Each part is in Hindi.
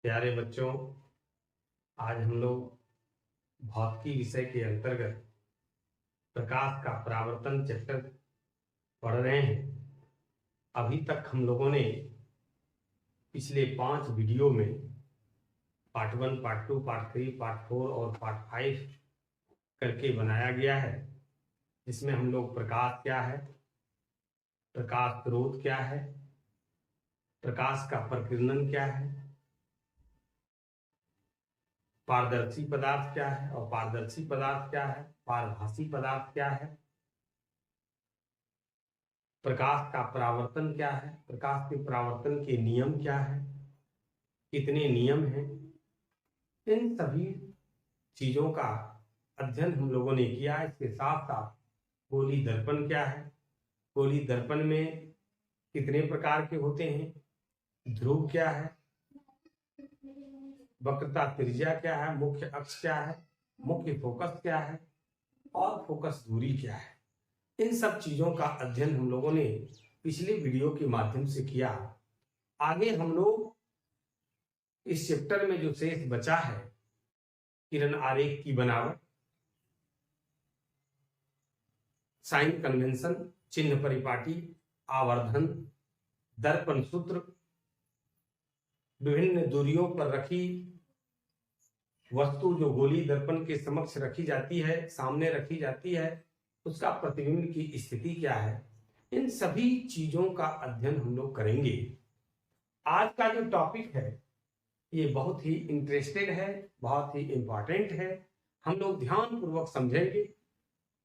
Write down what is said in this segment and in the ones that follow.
प्यारे बच्चों, आज हम लोग भौतिकी विषय के अंतर्गत प्रकाश का परावर्तन चैप्टर पढ़ रहे हैं। अभी तक हम लोगों ने पिछले 5 वीडियो में पार्ट 1, पार्ट 2, पार्ट 3, पार्ट 4 और पार्ट 5 करके बनाया गया है, जिसमें हम लोग प्रकाश क्या है, प्रकाश स्रोत क्या है, प्रकाश का प्रकीर्णन क्या है, पारदर्शी पदार्थ क्या है और पारदर्शी पदार्थ क्या है, पारभासी पदार्थ क्या है, प्रकाश का परावर्तन क्या है, प्रकाश के परावर्तन के नियम क्या है, कितने नियम हैं, इन सभी चीजों का अध्ययन हम लोगों ने किया। इसके साथ साथ गोली दर्पण क्या है, गोली दर्पण में कितने प्रकार के होते हैं, ध्रुव क्या है, वक्रता त्रिज्या क्या है, मुख्य अक्ष क्या है, मुख्य फोकस क्या है और फोकस दूरी क्या है, इन सब चीजों का अध्ययन हम लोगों ने पिछले वीडियो के माध्यम से किया। आगे हम लोग इस चैप्टर में जो शेष बचा है, किरण आरेख की बनावट, साइन कन्वेंशन, चिन्ह परिपाटी, आवर्धन, दर्पण सूत्र, विभिन्न दूरियों पर रखी वस्तु जो गोली दर्पण के समक्ष रखी जाती है, सामने रखी जाती है, उसका प्रतिबिंब की स्थिति क्या है, इन सभी चीजों का अध्ययन हम लोग करेंगे। आज का जो टॉपिक है ये बहुत ही इंटरेस्टेड है, बहुत ही इंपॉर्टेंट है, हम लोग ध्यान पूर्वक समझेंगे।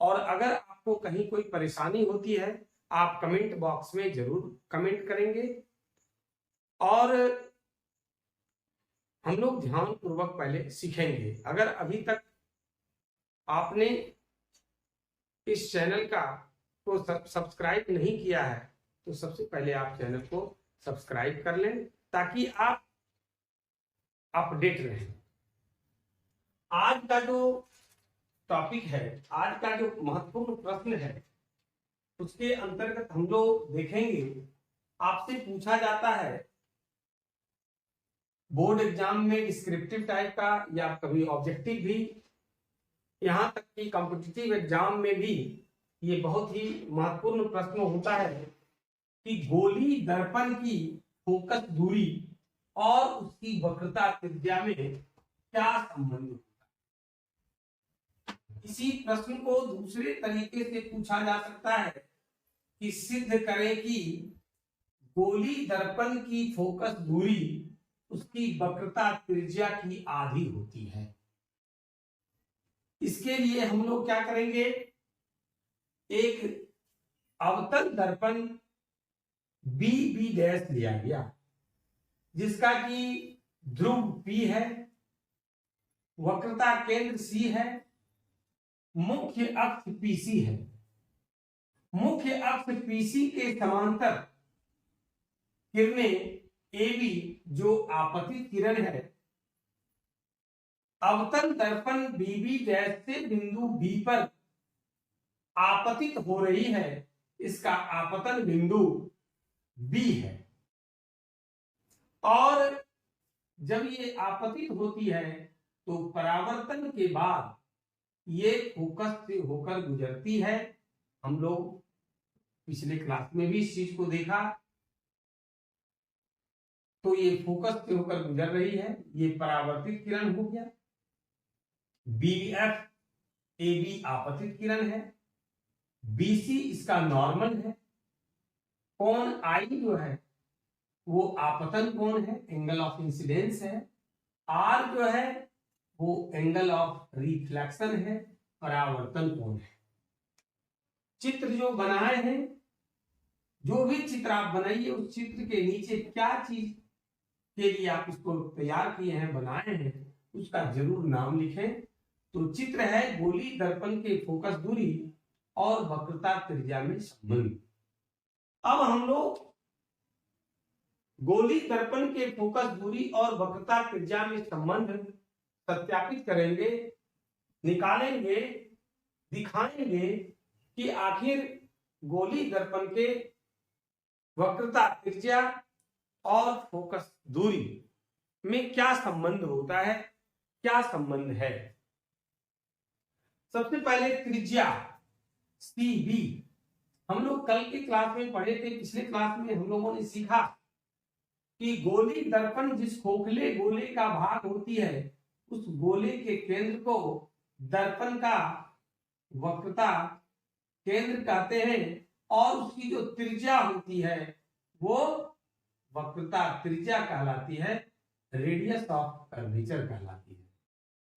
और अगर आपको कहीं कोई परेशानी होती है, आप कमेंट बॉक्स में जरूर कमेंट करेंगे और हम लोग ध्यान पूर्वक पहले सीखेंगे। अगर अभी तक आपने इस चैनल को सब्सक्राइब नहीं किया है तो सबसे पहले आप चैनल को सब्सक्राइब कर लें ताकि आप अपडेट रहें। आज का जो टॉपिक है, आज का जो महत्वपूर्ण प्रश्न है, उसके अंतर्गत हम लोग देखेंगे, आपसे पूछा जाता है बोर्ड एग्जाम में डिस्क्रिप्टिव टाइप का या कभी ऑब्जेक्टिव भी, यहां तक कि कॉम्पिटिटिव एग्जाम में भी ये बहुत ही महत्वपूर्ण प्रश्न होता है कि गोली दर्पण की फोकस दूरी और उसकी वक्रता त्रिज्या में क्या संबंध होता है। इसी प्रश्न को दूसरे तरीके से पूछा जा सकता है कि सिद्ध करें कि गोली दर्पण की फोकस दूरी उसकी वक्रता त्रिज्या की आधी होती है। इसके लिए हम लोग क्या करेंगे, एक अवतल दर्पण बी डैश लिया गया जिसका कि ध्रुव P है, वक्रता केंद्र C है, मुख्य अक्ष PC है। मुख्य अक्ष PC के समांतर किरणें AB जो आपतित किरण है, अवतल दर्पण BB डैश से बिंदु B पर आपतित हो रही है, इसका आपतन बिंदु B है। और जब ये आपतित होती है तो परावर्तन के बाद ये फोकस से होकर गुजरती है। हम लोग पिछले क्लास में भी इस चीज को देखा। तो ये फोकस से होकर गुजर रही है, ये परावर्तित किरण हो गया। BF AB आपतित किरण है, BC इसका नॉर्मल है, कोण I जो है वो आपतन कोण है, एंगल ऑफ इंसिडेंस है, R जो है वो एंगल ऑफ रिफ्लेक्शन है, परावर्तन कोण है। चित्र जो बनाए हैं, जो भी चित्र आप बनाइए, उस चित्र के नीचे क्या चीज के लिए आप इसको तैयार किए हैं, बनाए हैं, उसका जरूर नाम लिखें। तो चित्र है गोली दर्पण के फोकस दूरी और वक्रता त्रिज्या में संबंध। अब हम लोग गोली दर्पण के फोकस दूरी और वक्रता त्रिज्या में संबंध सत्यापित करेंगे, निकालेंगे, दिखाएंगे कि आखिर गोली दर्पण के वक्रता त्रिज्या और फोकस दूरी में क्या संबंध होता है, क्या संबंध है। सबसे पहले त्रिज्या सीबी, हम लोग कल के क्लास में पढ़े थे, पिछले क्लास में हम लोगों ने सीखा कि गोली दर्पण जिस खोखले गोले का भाग होती है उस गोले के केंद्र को दर्पण का वक्रता केंद्र कहते हैं और उसकी जो त्रिज्या होती है वो वक्रता त्रिज्या कहलाती है, रेडियस ऑफ कर्वेचर कहलाती है।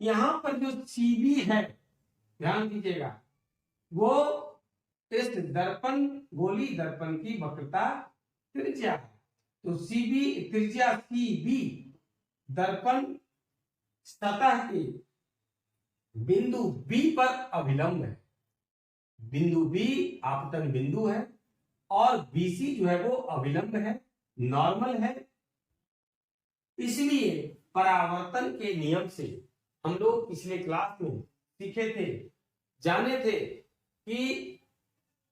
यहां पर जो सीबी है ध्यान दीजिएगा वो इस दर्पण गोली दर्पण की वक्रता त्रिज्या है। तो सीबी त्रिज्या सीबी दर्पण सतह के बिंदु बी पर अभिलंब है। बिंदु बी आपतन बिंदु है और बीसी जो है वो अभिलंब है, नॉर्मल है। इसलिए परावर्तन के नियम से हम लोग पिछले क्लास में सीखे थे, जाने थे कि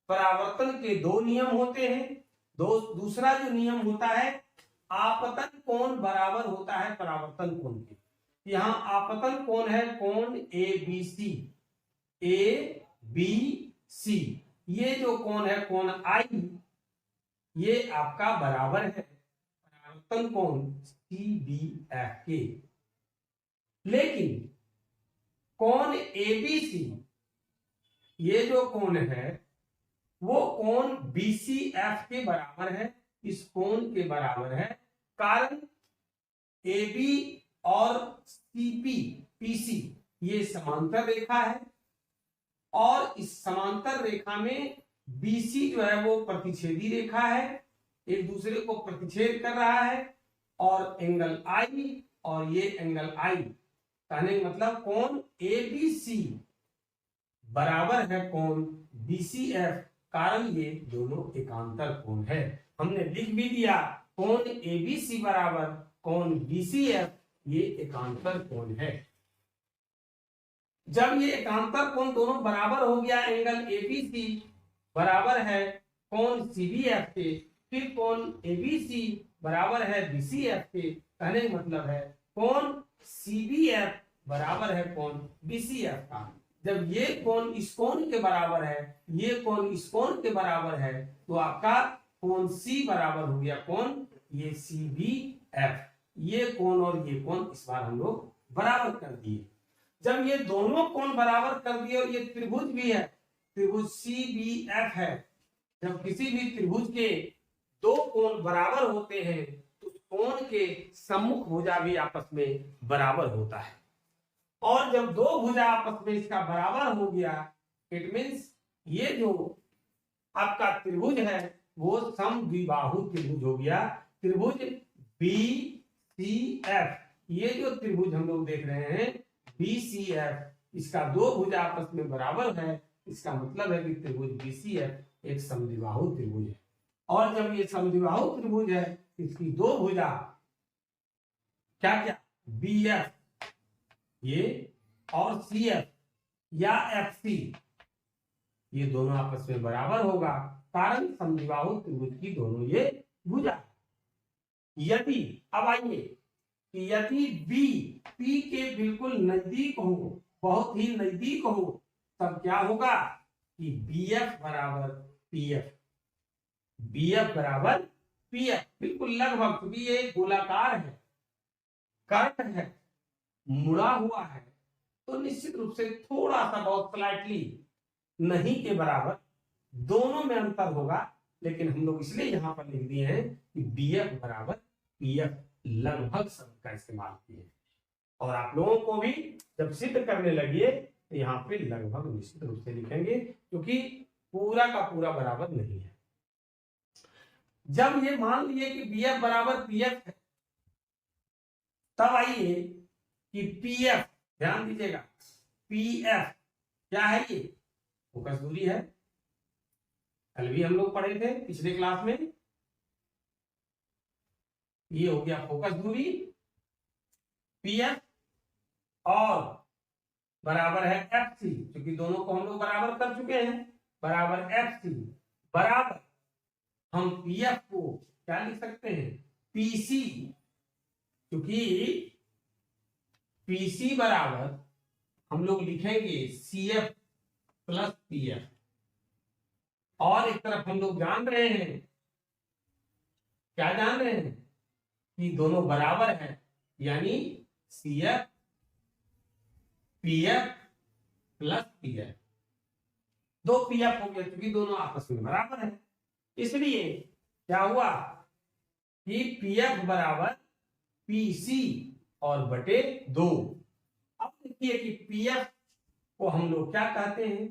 परावर्तन के दो नियम होते हैं। दूसरा जो नियम होता है आपतन कोण बराबर होता है परावर्तन कोण के। यहां आपतन कोण है कोण A B C, A B C, ये जो कोण है कोण आई ये आपका बराबर है परावर्तन कोण सी बी एफ के। लेकिन कोण ए बी सी ये जो कोण है वो कोण BCF के बराबर है, इस कोण के बराबर है। कारण AB और CP PC ये समांतर रेखा है और इस समांतर रेखा में BC जो है वो प्रतिच्छेदी रेखा है, एक दूसरे को प्रतिच्छेद कर रहा है और एंगल I और ये एंगल I, कहने का मतलब कोण ABC बराबर है कोण BCF, कारण ये दोनों एकांतर कोण है। हमने लिख भी दिया कोण ABC बराबर कोण BCF, ये एकांतर कोण है। जब ये एकांतर कोण दोनों बराबर हो गया, एंगल ABC बराबर है कोण CBF के, फिर कोण ABC बराबर है BCF के, कहने का मतलब है कोण CBF बराबर है कोण BCF का। जब ये कोण इस कोण के बराबर है, ये कोण इस कोण के बराबर है, तो आपका कोण C बराबर हो गया कोण ये CBF। ये कोण और ये कोण इस बार हम लोग बराबर कर दिए। जब ये दोनों कोण बराबर कर दिए और ये त्रिभुज भी है, त्रिभुज CBF है, जब किसी भी त्रिभुज के दो कोण बराबर होते हैं तो कोण के सम्मुख भुजा भी आपस में बराबर होता है। और जब दो भुजा आपस में इसका बराबर हो गया, इट मींस ये जो आपका त्रिभुज है वो समद्विबाहु त्रिभुज हो गया। त्रिभुज BCF, ये जो त्रिभुज हम लोग देख रहे हैं BCF, इसका दो भुजा आपस में बराबर है, इसका मतलब है कि त्रिभुज BCF एक समद्विबाहु त्रिभुज है। और जब ये समद्विबाहु त्रिभुज है, इसकी दो भुजा क्या क्या BF ये और CF या FC ये दोनों आपस में बराबर होगा, कारण समद्विबाहु त्रिभुज की दोनों ये भुजा। यदि अब आइए कि यदि B P के बिल्कुल नजदीक हो, बहुत ही नजदीक हो, तब क्या होगा कि BF बराबर PF, BF बराबर PF, बिल्कुल लगभग, क्योंकि ये गोलाकार है, कर्व है, मुड़ा हुआ है, तो निश्चित रूप से थोड़ा सा बहुत स्लाइटली नहीं के बराबर दोनों में अंतर होगा। लेकिन हम लोग इसलिए यहां पर लिख दिए हैं कि BF बराबर PF, लगभग शब्द का इस्तेमाल किए। और आप लोगों को भी जब सिद्ध करने लगिए तो यहाँ पे लगभग निश्चित रूप से लिखेंगे, क्योंकि पूरा का पूरा बराबर नहीं है। जब ये मान लिए कि BF बराबर PF है, तब आइए कि PF, ध्यान दीजिएगा, PF क्या है, ये फोकस दूरी है। कल भी हम लोग पढ़े थे पिछले क्लास में, ये हो गया फोकस दूरी PF और बराबर है FC, क्योंकि दोनों को हम लोग बराबर कर चुके हैं, बराबर FC बराबर हम PF को क्या लिख सकते हैं, PC क्योंकि पीसी बराबर हम लोग लिखेंगे सीएफ प्लस पीएफ, और एक तरफ हम लोग जान रहे हैं, क्या जान रहे हैं कि दोनों बराबर है, यानी सीएफ पीएफ प्लस पीएफ, दो पीएफ हो गया क्योंकि दोनों आपस में बराबर है। इसलिए क्या हुआ कि पीएफ बराबर पीसी और बटे 2। अब देखिए कि पीएफ को हम लोग क्या कहते हैं,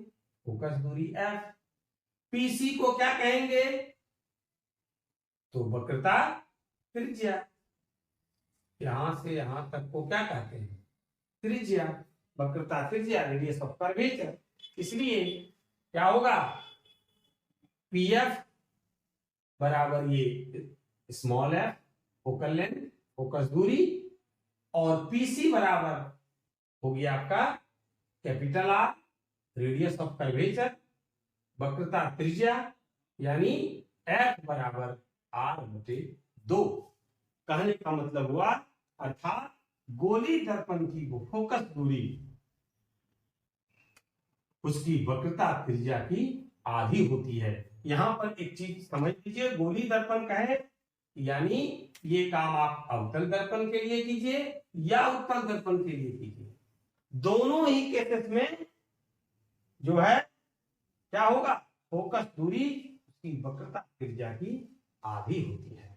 फोकस दूरी एफ। पीसी को क्या कहेंगे, तो वक्रता त्रिज्या। यहां से यहां तक को क्या कहते हैं, त्रिज्या, वक्रता त्रिज्या, रेडियस ऑफ कर्वेचर। इसलिए क्या होगा, पीएफ बराबर ये small F focal length focus दूरी, और पीसी बराबर हो गया आपका capital R radius of curvature, वक्रता त्रिज्या, यानी एफ बराबर आर बटे 2। कहने का मतलब हुआ, अर्थात गोली दर्पण की वो फोकस दूरी उसकी वक्रता त्रिज्या की आधी होती है। यहां पर एक चीज समझ लीजिए, गोली दर्पण का है यानी ये काम आप अवतल दर्पण के लिए कीजिए या उत्तल दर्पण के लिए कीजिए, दोनों ही केसेस में जो है क्या होगा, फोकस दूरी उसकी वक्रता त्रिज्या की आधी होती है।